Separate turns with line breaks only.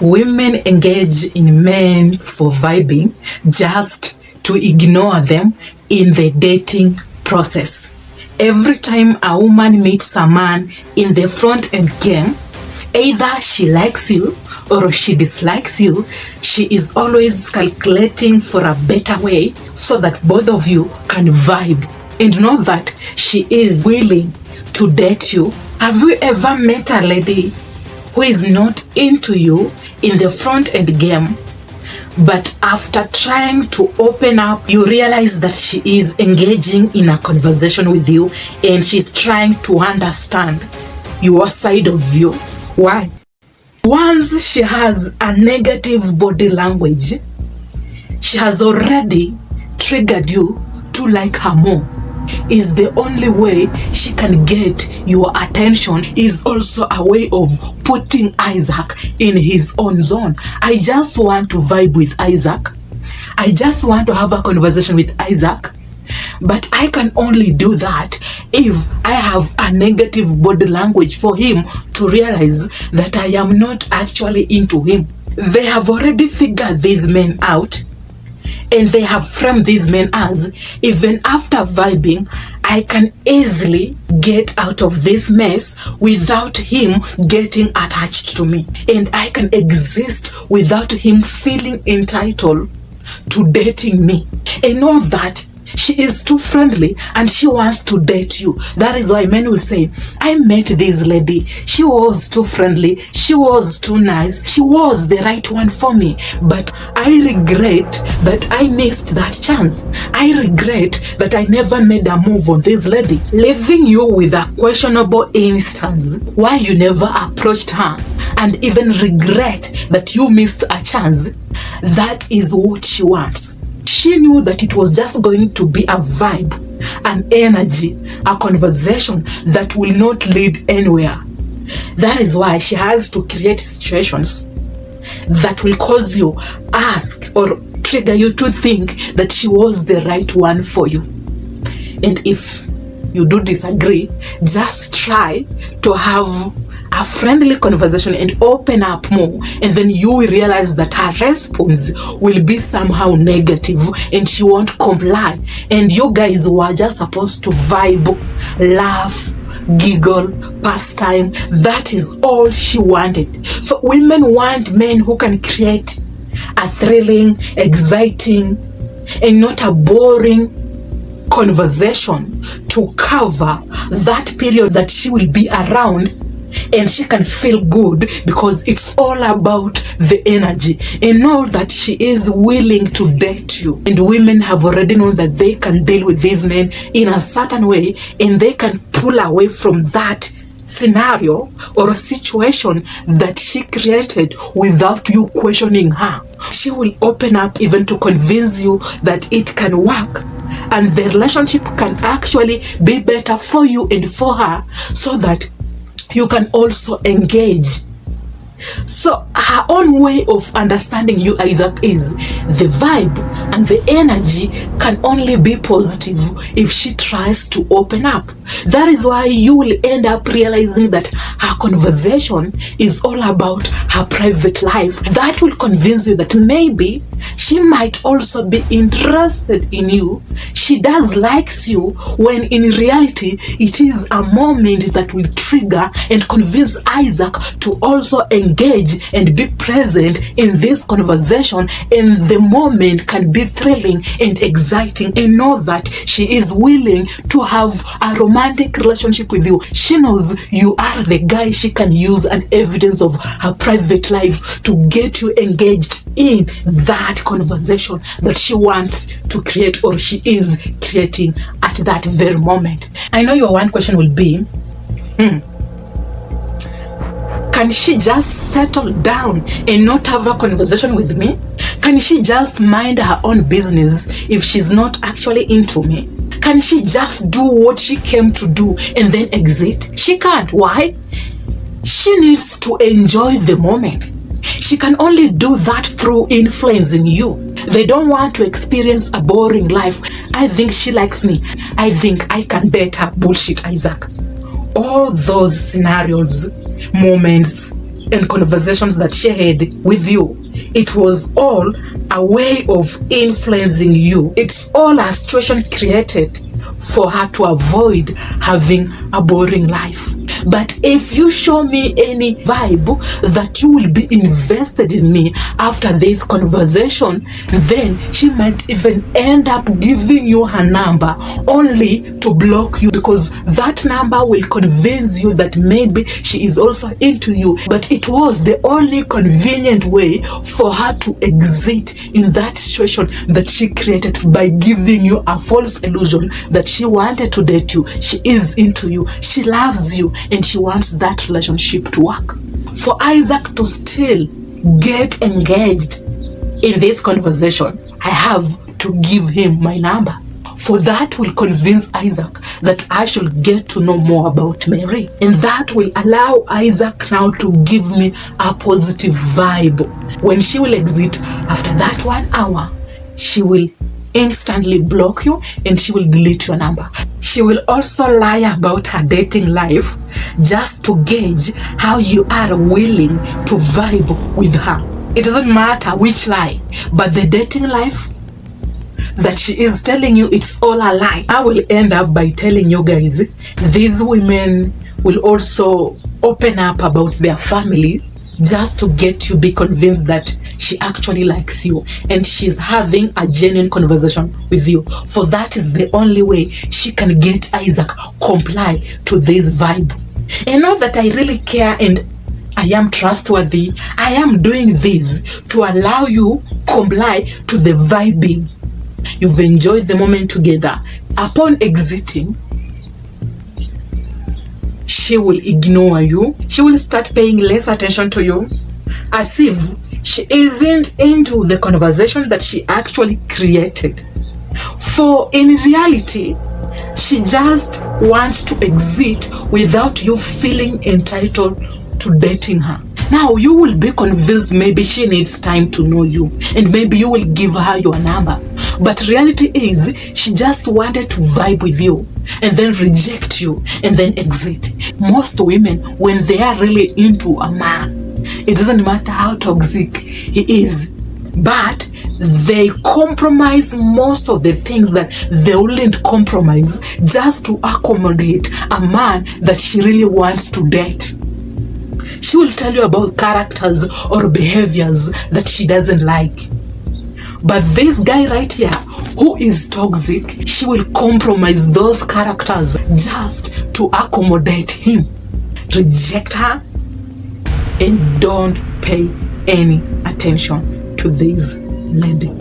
Women engage in men for vibing just to ignore them in the dating process. Every time a woman meets a man in the front end game, either she likes you or she dislikes you, she is always calculating for a better way so that both of you can vibe and know that she is willing to date you. Have you ever met a lady who is not into you in the front end game, but after trying to open up, you realize that she is engaging in a conversation with you and she's trying to understand your side of view? Why? Once she has a negative body language, she has already triggered you to like her more. Is the only way she can get your attention, is also a way of putting Isaac in his own zone. I just want to vibe with Isaac. I just want to have a conversation with Isaac. But I can only do that if I have a negative body language for him to realize that I am not actually into him. They have already figured these men out. And they have framed these men as, even after vibing, I can easily get out of this mess without him getting attached to me. And I can exist without him feeling entitled to dating me. And know that she is too friendly and she wants to date you. That is why men will say, I met this lady. She was too friendly. She was too nice. She was the right one for me. But I regret that I missed that chance. I regret that I never made a move on this lady. Leaving you with a questionable instance why you never approached her and even regret that you missed a chance. That is what she wants. She knew that it was just going to be a vibe, an energy, a conversation that will not lead anywhere. That is why she has to create situations that will cause you ask or trigger you to think that she was the right one for you. And if you do disagree, just try to have a friendly conversation and open up more, and then you will realize that her response will be somehow negative and she won't comply, and you guys were just supposed to vibe, laugh, giggle, pastime. That is all she wanted. So women want men who can create a thrilling, exciting, and not a boring conversation to cover that period that she will be around, and she can feel good because it's all about the energy. And know that she is willing to date you. And women have already known that they can deal with these men in a certain way, and they can pull away from that scenario or a situation that she created without you questioning her. She will open up even to convince you that it can work and the relationship can actually be better for you and for her, so that you can also engage. So her own way of understanding you, Isaac, is the vibe and the energy can only be positive if she tries to open up. That is why you will end up realizing that her conversation is all about her private life. That will convince you that maybe she might also be interested in you. She does likes you, when in reality it is a moment that will trigger and convince Isaac to also engage and be present in this conversation, and the moment can be thrilling and exciting, and know that she is willing to have a romantic relationship with you. She knows you are the guy she can use an evidence of her private life to get you engaged in that conversation that she wants to create, or she is creating at that very moment. I know your one question will be, can she just settle down and not have a conversation with me? Can she just mind her own business if she's not actually into me? Can she just do what she came to do and then exit? She can't. Why? She needs to enjoy the moment. She can only do that through influencing you. They don't want to experience a boring life. I think she likes me. I think I can date her. Bullshit, Isaac. All those scenarios, moments, and conversations that she had with you, it was all a way of influencing you. It's all a situation created for her to avoid having a boring life. But if you show me any vibe that you will be invested in me after this conversation, then she might even end up giving you her number only to block you, because that number will convince you that maybe she is also into you. But it was the only convenient way for her to exit in that situation that she created by giving you a false illusion that she wanted to date you, she is into you, she loves you, and she wants that relationship to work. For Isaac to still get engaged in this conversation, I have to give him my number. For that will convince Isaac that I should get to know more about Mary. And that will allow Isaac now to give me a positive vibe. When she will exit after that 1 hour, she will instantly block you and she will delete your number. She will also lie about her dating life just to gauge how you are willing to vibe with her. It doesn't matter which lie, but the dating life that she is telling you, it's all a lie. I will end up by telling you guys, these women will also open up about their family just to get you be convinced that she actually likes you and she's having a genuine conversation with you. For that is the only way she can get Isaac comply to this vibe. And now that I really care and I am trustworthy, I am doing this to allow you comply to the vibing. You've enjoyed the moment together. Upon exiting, she will ignore you. She will start paying less attention to you, as if she isn't into the conversation that she actually created. For in reality, she just wants to exit without you feeling entitled to dating her. Now you will be convinced maybe she needs time to know you and maybe you will give her your number. But reality is she just wanted to vibe with you and then reject you and then exit. Most women, when they are really into a man, it doesn't matter how toxic he is, but they compromise most of the things that they wouldn't compromise just to accommodate a man that she really wants to date. She will tell you about characters or behaviors that she doesn't like. But this guy right here, who is toxic, she will compromise those characters just to accommodate him. Reject her and don't pay any attention to this lady.